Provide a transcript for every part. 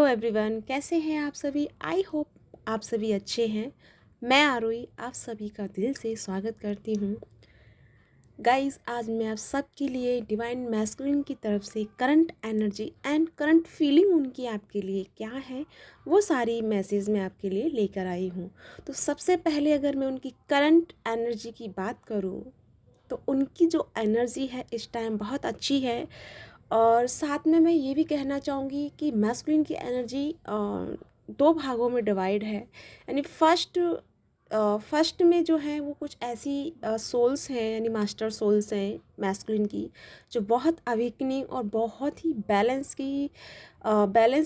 Everyone, कैसे हैं आप सभी। आई होप आप सभी अच्छे हैं। मैं आरोही आप सभी का दिल से स्वागत करती हूँ। गाइस, आज मैं आप सबके लिए डिवाइन मैस्कुलिन की तरफ से current energy and current feeling उनकी आपके लिए क्या है, वो सारी मैसेज मैं आपके लिए लेकर आई हूँ। तो सबसे पहले अगर मैं उनकी करंट एनर्जी की बात करूँ तो उनकी जो एनर्जी है इस टाइम बहुत अच्छी है। और साथ में मैं ये भी कहना चाहूँगी कि मैस्कुलिन की एनर्जी दो भागों में डिवाइड है। यानी फर्स्ट में जो है वो कुछ ऐसी सोल्स हैं, यानी मास्टर सोल्स हैं मैस्कुलिन की, जो बहुत अवेकनिंग और बहुत ही बैलेंस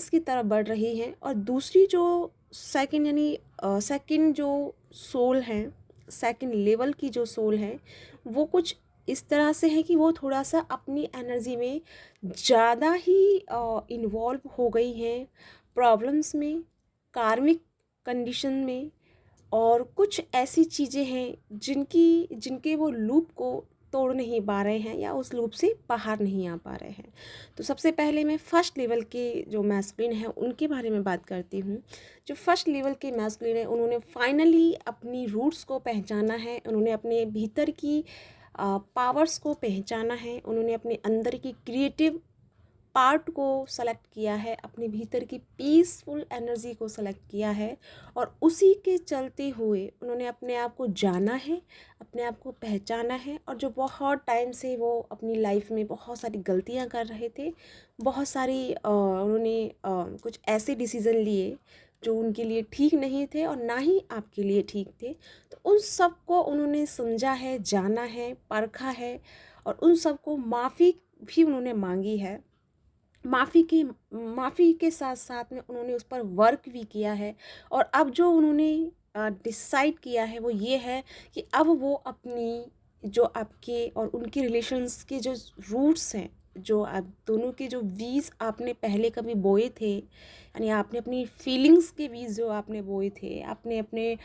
की तरफ बढ़ रही हैं। और दूसरी जो सेकंड यानी सेकंड जो सोल हैं, सेकंड लेवल की जो सोल है, वो कुछ इस तरह से है कि वो थोड़ा सा अपनी एनर्जी में ज़्यादा ही इन्वॉल्व हो गई हैं प्रॉब्लम्स में, कार्मिक कंडीशन में। और कुछ ऐसी चीज़ें हैं जिनके वो लूप को तोड़ नहीं पा रहे हैं या उस लूप से बाहर नहीं आ पा रहे हैं। तो सबसे पहले मैं फर्स्ट लेवल के जो मैस्कुलिन हैं उनके बारे में बात करती हूँ। जो फर्स्ट लेवल के मैस्कुलिन हैं, उन्होंने फाइनली अपनी रूट्स को पहचाना है, उन्होंने अपने भीतर की पावर्स को पहचाना है, उन्होंने अपने अंदर की क्रिएटिव पार्ट को सेलेक्ट किया है, अपने भीतर की पीसफुल एनर्जी को सेलेक्ट किया है। और उसी के चलते हुए उन्होंने अपने आप को जाना है, अपने आप को पहचाना है। और जो बहुत टाइम से वो अपनी लाइफ में बहुत सारी गलतियां कर रहे थे, बहुत सारी उन्होंने कुछ ऐसे डिसीज़न लिए जो उनके लिए ठीक नहीं थे और ना ही आपके लिए ठीक थे। तो उन सब को उन्होंने समझा है, जाना है, परखा है। और उन सब को माफ़ी भी उन्होंने मांगी है। माफ़ी के साथ साथ में उन्होंने उस पर वर्क भी किया है। और अब जो उन्होंने डिसाइड किया है वो ये है कि अब वो अपनी जो आपके और उनके रिलेशंस के जो रूट्स हैं, जो आप दोनों के जो बीज आपने पहले कभी बोए थे, यानी आपने अपनी फीलिंग्स के बीज जो आपने बोए थे, आपने अपने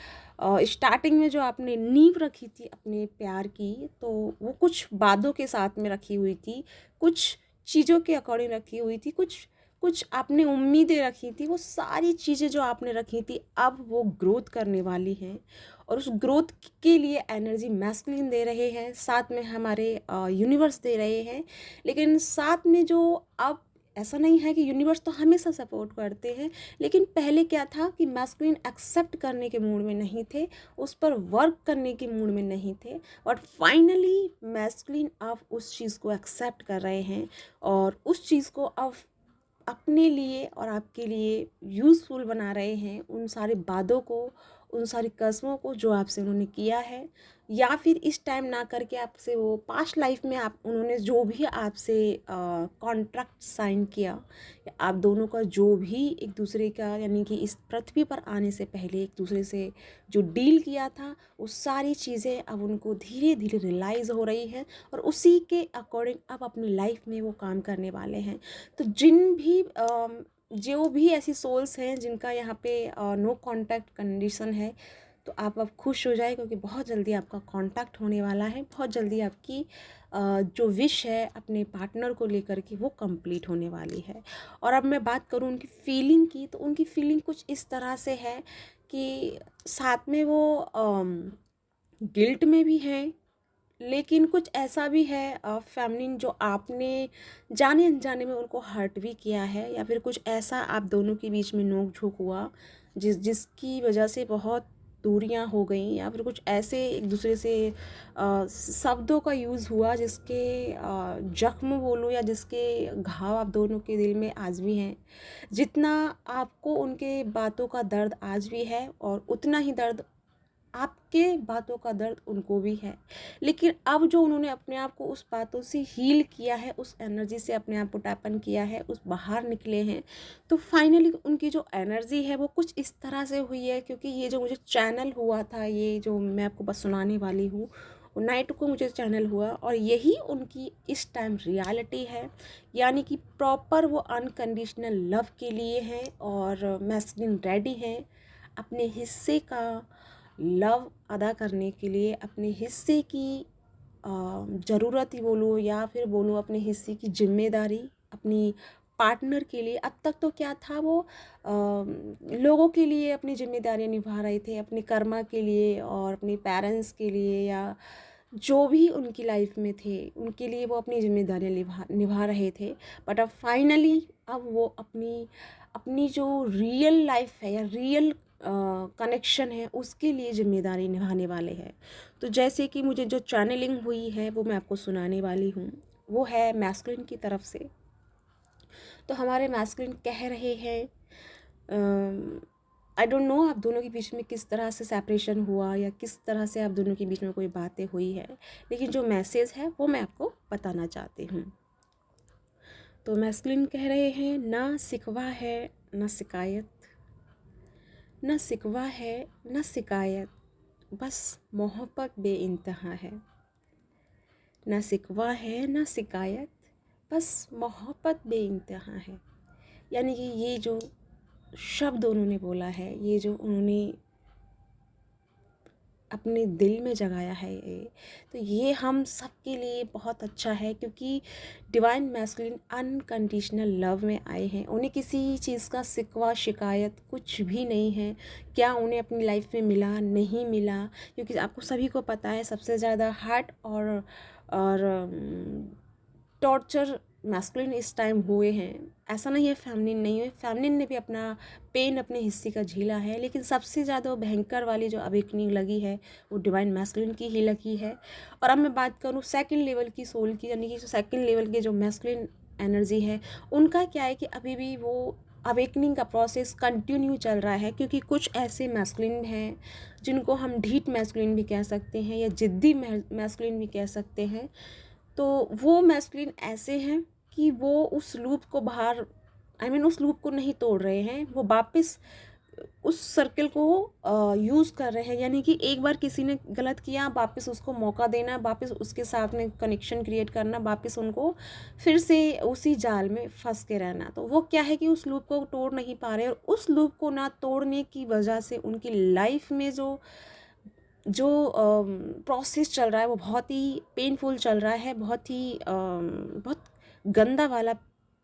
स्टार्टिंग में जो आपने नींव रखी थी अपने प्यार की, तो वो कुछ बातों के साथ में रखी हुई थी, कुछ चीज़ों के अकॉर्डिंग रखी हुई थी, कुछ कुछ आपने उम्मीदें रखी थी। वो सारी चीज़ें जो आपने रखी थी अब वो ग्रोथ करने वाली हैं। और उस ग्रोथ के लिए एनर्जी मैस्कुलिन दे रहे हैं, साथ में हमारे यूनिवर्स दे रहे हैं। लेकिन साथ में जो अब ऐसा नहीं है कि यूनिवर्स तो हमेशा सपोर्ट करते हैं, लेकिन पहले क्या था कि मैस्कुलिन एक्सेप्ट करने के मूड में नहीं थे, उस पर वर्क करने के मूड में नहीं थे। और फाइनली मैस्कुलिन अब उस चीज़ को एक्सेप्ट कर रहे हैं और उस चीज़ को अब अपने लिए और आपके लिए यूज़फुल बना रहे हैं। उन सारे वादों को, उन सारी कसमों को जो आपसे उन्होंने किया है, या फिर इस टाइम ना करके आपसे वो पास्ट लाइफ में आप उन्होंने जो भी आपसे कॉन्ट्रैक्ट साइन किया, या आप दोनों का जो भी एक दूसरे का, यानी कि इस पृथ्वी पर आने से पहले एक दूसरे से जो डील किया था, वो सारी चीज़ें अब उनको धीरे धीरे रियलाइज़ हो रही हैं। और उसी के अकॉर्डिंग अब अपनी लाइफ में वो काम करने वाले हैं। तो जो भी ऐसी सोल्स हैं जिनका यहाँ पे नो कांटेक्ट कंडीशन है, तो आप अब खुश हो जाए, क्योंकि बहुत जल्दी आपका कांटेक्ट होने वाला है। बहुत जल्दी आपकी जो विश है अपने पार्टनर को लेकर के वो कंप्लीट होने वाली है। और अब मैं बात करूँ उनकी फीलिंग की, तो उनकी फीलिंग कुछ इस तरह से है कि साथ में वो गिल्ट में भी हैं, लेकिन कुछ ऐसा भी है फेमिनिन जो आपने जाने अनजाने में उनको हर्ट भी किया है, या फिर कुछ ऐसा आप दोनों के बीच में नोक झोंक हुआ जिसकी वजह से बहुत दूरियां हो गई, या फिर कुछ ऐसे एक दूसरे से शब्दों का यूज़ हुआ जिसके जख्म बोलूँ या जिसके घाव आप दोनों के दिल में आज भी हैं। जितना आपको उनके बातों का दर्द आज भी है, और उतना ही दर्द आपके बातों का दर्द उनको भी है। लेकिन अब जो उन्होंने अपने आप को उस बातों से हील किया है, उस एनर्जी से अपने आप को टैपन किया है, उस बाहर निकले हैं, तो फाइनली उनकी जो एनर्जी है वो कुछ इस तरह से हुई है। क्योंकि ये जो मुझे चैनल हुआ था, ये जो मैं आपको बस सुनाने वाली हूँ, नाइट को मुझे चैनल हुआ, और यही उनकी इस टाइम रियलिटी है। यानी कि प्रॉपर वो अनकंडीशनल लव के लिए हैं, और मैस्कुलिन रेडी हैं अपने हिस्से का लव अदा करने के लिए, अपने हिस्से की ज़रूरत ही बोलूँ, या फिर बोलूँ अपने हिस्से की जिम्मेदारी, अपनी पार्टनर के लिए, अब तक तो क्या था वो लोगों के लिए अपनी जिम्मेदारियां निभा रहे थे, अपने कर्मा के लिए और अपने पेरेंट्स के लिए, या जो भी उनकी लाइफ में थे उनके लिए वो अपनी जिम्मेदारियां निभा निभा रहे थे। बट अब फाइनली अब वो अपनी अपनी जो रियल लाइफ है या रियल कनेक्शन है उसके लिए जिम्मेदारी निभाने वाले हैं। तो जैसे कि मुझे जो चैनलिंग हुई है वो मैं आपको सुनाने वाली हूँ, वो है मैस्कुलिन की तरफ से। तो हमारे मैस्कुलिन कह रहे हैं, आई डोंट नो आप दोनों के बीच में किस तरह से सेपरेशन हुआ या किस तरह से आप दोनों के बीच में कोई बातें हुई है, लेकिन जो मैसेज है वो मैं आपको बताना चाहती हूँ। तो मैस्कुलिन कह रहे हैं, ना सिकवा है ना शिकायत, ना सिकवा है ना शिकायत, बस मोहब्बत बेइंतहा है। ना सिकवा है ना शिकायत, बस मोहब्बत बेइंतहा है। यानी कि ये जो शब्द उन्होंने बोला है, ये जो उन्होंने अपने दिल में जगाया है, ये तो ये हम सब के लिए बहुत अच्छा है, क्योंकि डिवाइन मैस्कुलिन अनकंडीशनल लव में आए हैं। उन्हें किसी चीज़ का शिकवा शिकायत कुछ भी नहीं है। क्या उन्हें अपनी लाइफ में मिला नहीं मिला, क्योंकि आपको सभी को पता है सबसे ज़्यादा हार्ट और टॉर्चर मैस्कुलिन इस टाइम हुए हैं। ऐसा नहीं है फेमिनिन नहीं हुए, फेमिनिन ने भी अपना पेन अपने हिस्से का झीला है, लेकिन सबसे ज़्यादा भयंकर वाली जो अवेकनिंग लगी है वो डिवाइन मैस्कुलिन की ही लगी है। और अब मैं बात करूँ सेकंड लेवल की सोल की, यानी कि जो सेकंड लेवल के जो मैस्कुलिन एनर्जी है, उनका क्या है कि अभी भी वो अवेकनिंग का प्रोसेस कंटिन्यू चल रहा है। क्योंकि कुछ ऐसे मैस्कुलिन हैं जिनको हम ढीठ मैस्कुलिन भी कह सकते हैं या जिद्दी मैस्कुलिन भी कह सकते हैं। तो वो मैस्कुलिन ऐसे हैं कि वो उस लूप को बाहर उस लूप को नहीं तोड़ रहे हैं, वो वापस उस सर्किल को यूज़ कर रहे हैं। यानी कि एक बार किसी ने गलत किया, वापस उसको मौका देना, वापस उसके साथ में कनेक्शन क्रिएट करना, वापस उनको फिर से उसी जाल में फंस के रहना। तो वो क्या है कि उस लूप को तोड़ नहीं पा रहे, और उस लूप को ना तोड़ने की वजह से उनकी लाइफ में जो जो प्रोसेस चल रहा है वो बहुत ही पेनफुल चल रहा है, बहुत गंदा वाला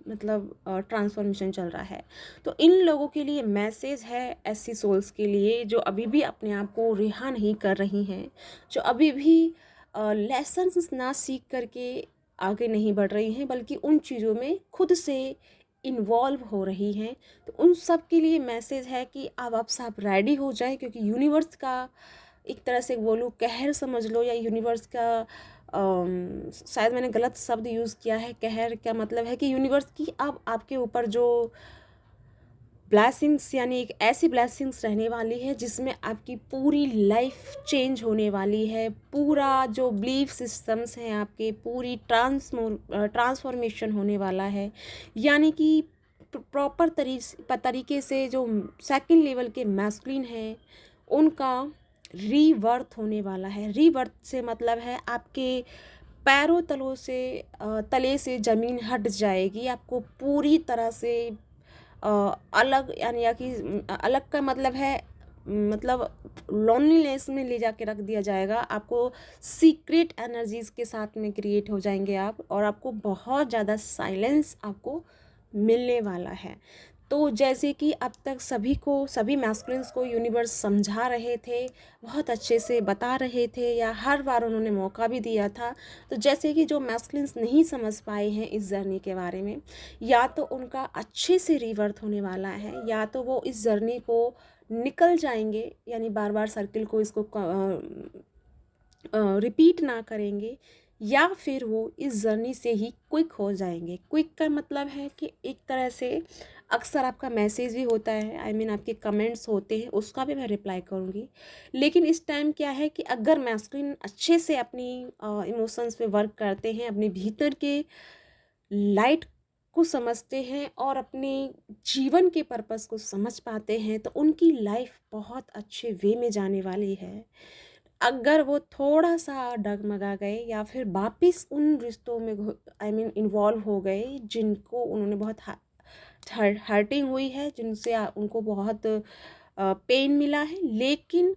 मतलब ट्रांसफॉर्मेशन चल रहा है। तो इन लोगों के लिए मैसेज है, ऐसी सोल्स के लिए जो अभी भी अपने आप को रिहा नहीं कर रही हैं, जो अभी भी लेसन्स ना सीख करके आगे नहीं बढ़ रही हैं, बल्कि उन चीज़ों में खुद से इन्वॉल्व हो रही हैं। तो उन सब के लिए मैसेज है कि अब आप सब रेडी हो जाएं, क्योंकि यूनिवर्स का एक तरह से बोलूँ कहर समझ लो, या यूनिवर्स का शायद मैंने गलत शब्द यूज़ किया है। कहर क्या मतलब है कि यूनिवर्स की अब आपके ऊपर जो ब्लेसिंग्स, यानी एक ऐसी ब्लेसिंग्स रहने वाली है जिसमें आपकी पूरी लाइफ चेंज होने वाली है। पूरा जो बिलीफ सिस्टम्स हैं आपके, पूरी ट्रांसफॉर्मेशन होने वाला है। यानी कि प्रॉपर तरीके से जो सेकंड लेवल के मैस्कुलिन हैं उनका रीबर्थ होने वाला है। रीबर्थ से मतलब है आपके पैरों तले से ज़मीन हट जाएगी, आपको पूरी तरह से अलग, यानी या कि अलग का मतलब है मतलब लोनलीनेस में ले जाके रख दिया जाएगा आपको। सीक्रेट एनर्जीज़ के साथ में क्रिएट हो जाएंगे आप, और आपको बहुत ज़्यादा साइलेंस आपको मिलने वाला है। तो जैसे कि अब तक सभी मैस्कुलिन्स को यूनिवर्स समझा रहे थे, बहुत अच्छे से बता रहे थे, या हर बार उन्होंने मौका भी दिया था। तो जैसे कि जो मैस्कुलिन्स नहीं समझ पाए हैं इस जर्नी के बारे में, या तो उनका अच्छे से रिवर्थ होने वाला है, या तो वो इस जर्नी को निकल जाएंगे, यानी बार बार सर्किल को इसको रिपीट ना करेंगे, या फिर वो इस जर्नी से ही क्विक हो जाएंगे। क्विक का मतलब है कि एक तरह से अक्सर आपका मैसेज भी होता है, आपके कमेंट्स होते हैं, उसका भी मैं रिप्लाई करूँगी। लेकिन इस टाइम क्या है कि अगर मैस्कुलिन अच्छे से अपनी इमोशंस पे वर्क करते हैं, अपने भीतर के लाइट को समझते हैं और अपने जीवन के पर्पस को समझ पाते हैं, तो उनकी लाइफ बहुत अच्छे वे में जाने वाली है। अगर वो थोड़ा सा डगमगा गए या फिर वापिस उन रिश्तों में इन्वॉल्व हो गए जिनको उन्होंने बहुत हर्टिंग हुई है, जिनसे उनको बहुत पेन मिला है। लेकिन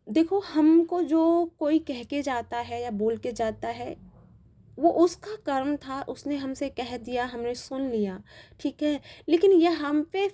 देखो, हमको जो कोई कह के जाता है या बोल के जाता है, वो उसका कर्म था, उसने हमसे कह दिया, हमने सुन लिया, ठीक है। लेकिन ये हम पे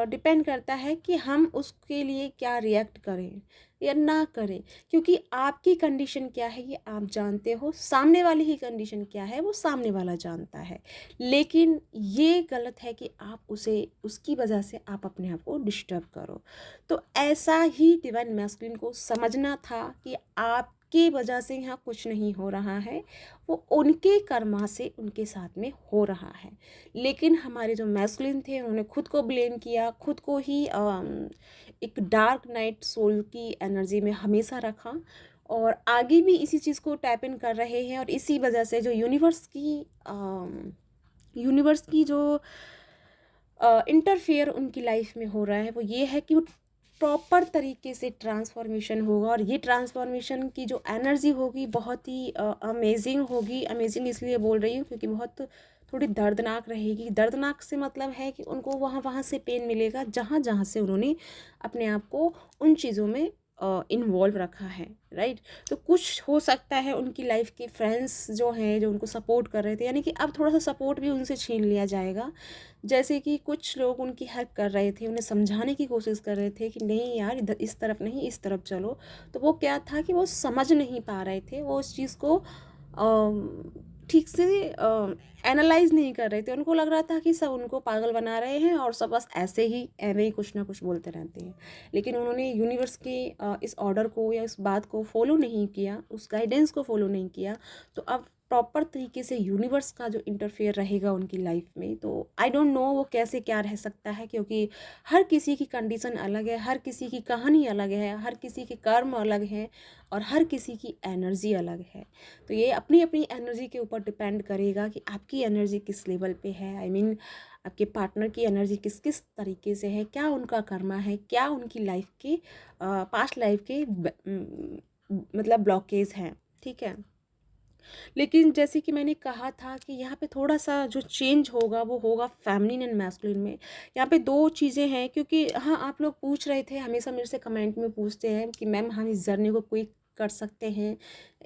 डिपेंड करता है कि हम उसके लिए क्या रिएक्ट करें या ना करें, क्योंकि आपकी कंडीशन क्या है ये आप जानते हो, सामने वाली ही कंडीशन क्या है वो सामने वाला जानता है। लेकिन ये गलत है कि आप उसे उसकी वजह से आप अपने आप को डिस्टर्ब करो। तो ऐसा ही डिवाइन मैस्कुलिन को समझना था कि आपके वजह से यहाँ कुछ नहीं हो रहा है, वो उनके कर्मा से उनके साथ में हो रहा है। लेकिन हमारे जो मैस्कुलिन थे उन्होंने खुद को ब्लेम किया, खुद को ही एक डार्क नाइट सोल की एनर्जी में हमेशा रखा, और आगे भी इसी चीज़ को टैप इन कर रहे हैं। और इसी वजह से जो यूनिवर्स की जो इंटरफेयर उनकी लाइफ में हो रहा है वो ये है कि वो प्रॉपर तरीके से ट्रांसफॉर्मेशन होगा, और ये ट्रांसफॉर्मेशन की जो एनर्जी होगी बहुत ही अमेजिंग होगी। अमेजिंग इसलिए बोल रही हूँ क्योंकि बहुत थोड़ी दर्दनाक रहेगी। दर्दनाक से मतलब है कि उनको वहाँ वहाँ से पेन मिलेगा जहाँ जहाँ से उन्होंने अपने आप को उन चीज़ों में इन्वॉल्व रखा है, राइट। तो कुछ हो सकता है उनकी लाइफ के फ्रेंड्स जो हैं जो उनको सपोर्ट कर रहे थे, यानी कि अब थोड़ा सा सपोर्ट भी उनसे छीन लिया जाएगा। जैसे कि कुछ लोग उनकी हेल्प कर रहे थे, उन्हें समझाने की कोशिश कर रहे थे कि नहीं यार इधर इस तरफ नहीं इस तरफ चलो। तो वो क्या था कि वो समझ नहीं पा रहे थे, वो उस चीज़ को ठीक से एनालाइज नहीं कर रहे थे। उनको लग रहा था कि सब उनको पागल बना रहे हैं और सब बस ऐसे ही एवे ही कुछ ना कुछ बोलते रहते हैं। लेकिन उन्होंने यूनिवर्स के इस ऑर्डर को या इस बात को फॉलो नहीं किया, उस गाइडेंस को फॉलो नहीं किया। तो अब प्रॉपर तरीके से यूनिवर्स का जो इंटरफेयर रहेगा उनकी लाइफ में, तो आई डोंट नो वो कैसे क्या रह सकता है, क्योंकि हर किसी की कंडीशन अलग है, हर किसी की कहानी अलग है, हर किसी के कर्म अलग हैं, और हर किसी की एनर्जी अलग है। तो ये अपनी अपनी एनर्जी के ऊपर डिपेंड करेगा कि आपकी एनर्जी किस लेवल पे है। आई मीन आपके पार्टनर की एनर्जी किस किस तरीके से है, क्या उनका कर्मा है, क्या उनकी लाइफ के पास्ट लाइफ के मतलब ब्लॉकेज हैं, ठीक है। लेकिन जैसे कि मैंने कहा था कि यहाँ पे थोड़ा सा जो चेंज होगा वो होगा फेमिनिन एंड मैस्कुलिन में। यहाँ पे दो चीज़ें हैं, क्योंकि हाँ आप लोग पूछ रहे थे, हमेशा मेरे से कमेंट में पूछते हैं कि मैम हम इस जर्नी को क्विक कर सकते हैं,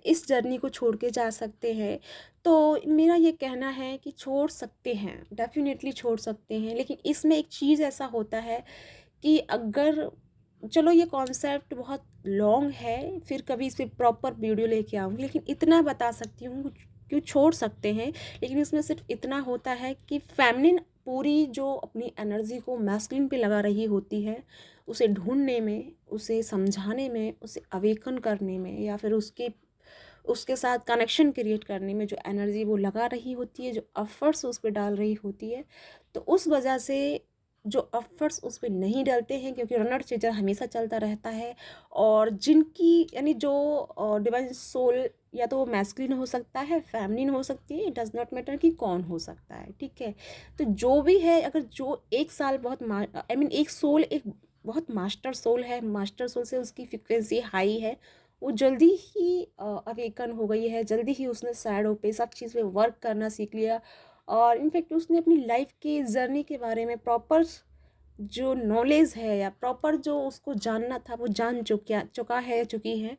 इस जर्नी को छोड़ के जा सकते हैं। तो मेरा ये कहना है कि छोड़ सकते हैं, डेफिनेटली छोड़ सकते हैं। लेकिन इसमें एक चीज़ ऐसा होता है कि अगर, चलो ये कॉन्सेप्ट बहुत लॉन्ग है, फिर कभी इस पर प्रॉपर वीडियो लेके आऊँगी, लेकिन इतना बता सकती हूँ क्यों छोड़ सकते हैं। लेकिन इसमें सिर्फ इतना होता है कि फेमिनिन पूरी जो अपनी एनर्जी को मैस्कुलिन पे लगा रही होती है, उसे ढूंढने में, उसे समझाने में, उसे अवेकन करने में, या फिर उसके उसके साथ कनेक्शन क्रिएट करने में जो एनर्जी वो लगा रही होती है, जो एफर्ट्स उस पर डाल रही होती है, तो उस वजह से जो एफर्ट्स उस पर नहीं डलते हैं, क्योंकि रनर चेजर हमेशा चलता रहता है। और जिनकी यानी जो डिवाइन सोल, या तो वो मैस्कुलिन हो सकता है, फेमिनिन हो सकती है, इट डज नॉट मैटर कि कौन हो सकता है, ठीक है। तो जो भी है, अगर जो एक साल बहुत आई मीन एक सोल एक बहुत मास्टर सोल है, मास्टर सोल से उसकी फ्रिक्वेंसी हाई है, वो जल्दी ही अवेकन हो गई है, जल्दी ही उसने शैडो पे सब चीज़ पे वर्क करना सीख लिया। और इनफैक्ट उसने अपनी लाइफ के जर्नी के बारे में प्रॉपर जो नॉलेज है, या प्रॉपर जो उसको जानना था वो जान चुका है, चुकी है।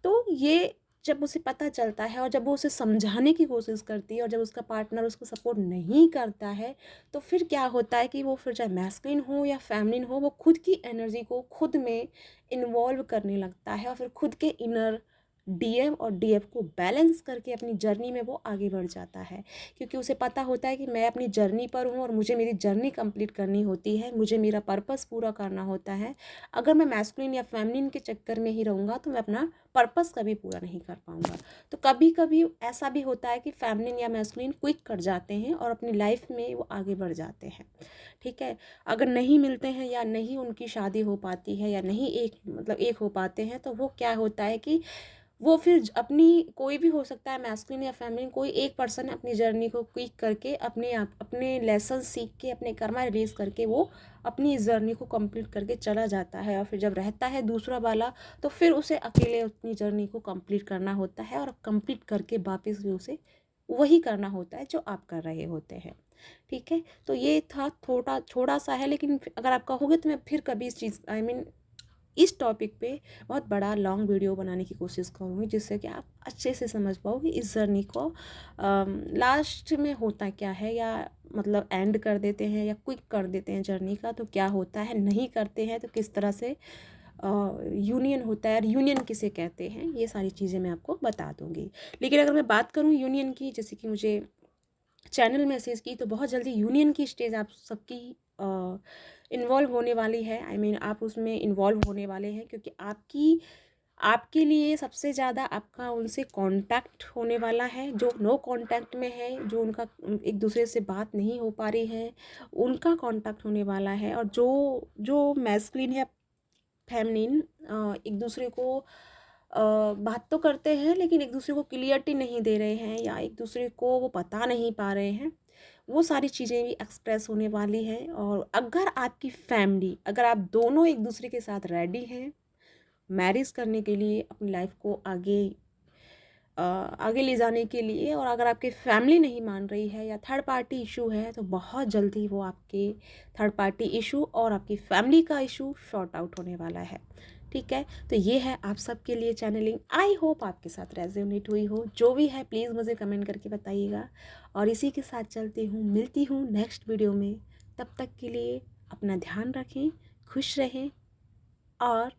तो ये जब उसे पता चलता है, और जब वो उसे समझाने की कोशिश करती है, और जब उसका पार्टनर उसको सपोर्ट नहीं करता है, तो फिर क्या होता है कि वो फिर चाहे मैस्कुलिन हो या फेमिनिन हो, वो खुद की एनर्जी को खुद में इन्वॉल्व करने लगता है, और फिर खुद के इनर डीएम और डीएफ को बैलेंस करके अपनी जर्नी में वो आगे बढ़ जाता है। क्योंकि उसे पता होता है कि मैं अपनी जर्नी पर हूँ, और मुझे मेरी जर्नी कंप्लीट करनी होती है, मुझे मेरा पर्पस पूरा करना होता है। अगर मैं मैस्कुलिन या फेमिनिन के चक्कर में ही रहूँगा तो मैं अपना पर्पस कभी पूरा नहीं कर पाऊँगा। तो कभी कभी ऐसा भी होता है कि फेमिनिन या मैस्कुलिन क्विक कर जाते हैं और अपनी लाइफ में वो आगे बढ़ जाते हैं, ठीक है। अगर नहीं मिलते हैं, या नहीं उनकी शादी हो पाती है, या नहीं एक हो पाते हैं, तो वो क्या होता है कि वो फिर अपनी, कोई भी हो सकता है मैस्कुलिन या फेमिनिन, कोई एक पर्सन अपनी जर्नी को क्विक करके अपने आप अपने लेसन सीख के, अपने कर्मा रिलीज करके वो अपनी इस जर्नी को कंप्लीट करके चला जाता है। और फिर जब रहता है दूसरा वाला, तो फिर उसे अकेले अपनी जर्नी को कंप्लीट करना होता है, और कंप्लीट करके वापस भी उसे वही करना होता है जो आप कर रहे होते हैं, ठीक है। तो ये था थोड़ा सा है, लेकिन अगर आप कहोगे तो मैं फिर कभी इस चीज़ आई मीन इस टॉपिक पे बहुत बड़ा लॉन्ग वीडियो बनाने की कोशिश करूँगी, जिससे कि आप अच्छे से समझ पाओ कि इस जर्नी को लास्ट में होता क्या है, या मतलब एंड कर देते हैं या क्विक कर देते हैं जर्नी का तो क्या होता है, नहीं करते हैं तो किस तरह से यूनियन होता है, और यूनियन किसे कहते हैं, ये सारी चीज़ें मैं आपको बता दूँगी। लेकिन अगर मैं बात करूँ यूनियन की, जैसे कि मुझे चैनल मैसेज की, तो बहुत जल्दी यूनियन की स्टेज आप सबकी इन्वॉल्व होने वाली है। आई मीन आप उसमें इन्वॉल्व होने वाले हैं, क्योंकि आपके लिए सबसे ज़्यादा आपका उनसे कांटेक्ट होने वाला है। जो नो कांटेक्ट में है, जो उनका एक दूसरे से बात नहीं हो पा रही है, उनका कांटेक्ट होने वाला है। और जो जो मैस्कुलिन है, फेमिनिन, एक दूसरे को बात तो करते हैं लेकिन एक दूसरे को क्लियरिटी नहीं दे रहे हैं, या एक दूसरे को वो बता नहीं पा रहे हैं, वो सारी चीज़ें भी एक्सप्रेस होने वाली हैं। और अगर आपकी फैमिली, अगर आप दोनों एक दूसरे के साथ रेडी हैं मैरिज करने के लिए, अपनी लाइफ को आगे ले जाने के लिए, और अगर आपकी फैमिली नहीं मान रही है या थर्ड पार्टी इशू है, तो बहुत जल्दी वो आपके थर्ड पार्टी इशू और आपकी फैमिली का इशू शॉर्ट आउट होने वाला है। ठीक है, तो ये है आप सबके लिए चैनलिंग। आई होप आपके साथ रेजोनेट हुई हो। जो भी है प्लीज़ मुझे कमेंट करके बताइएगा। और इसी के साथ चलती हूँ, मिलती हूँ नेक्स्ट वीडियो में। तब तक के लिए अपना ध्यान रखें, खुश रहें और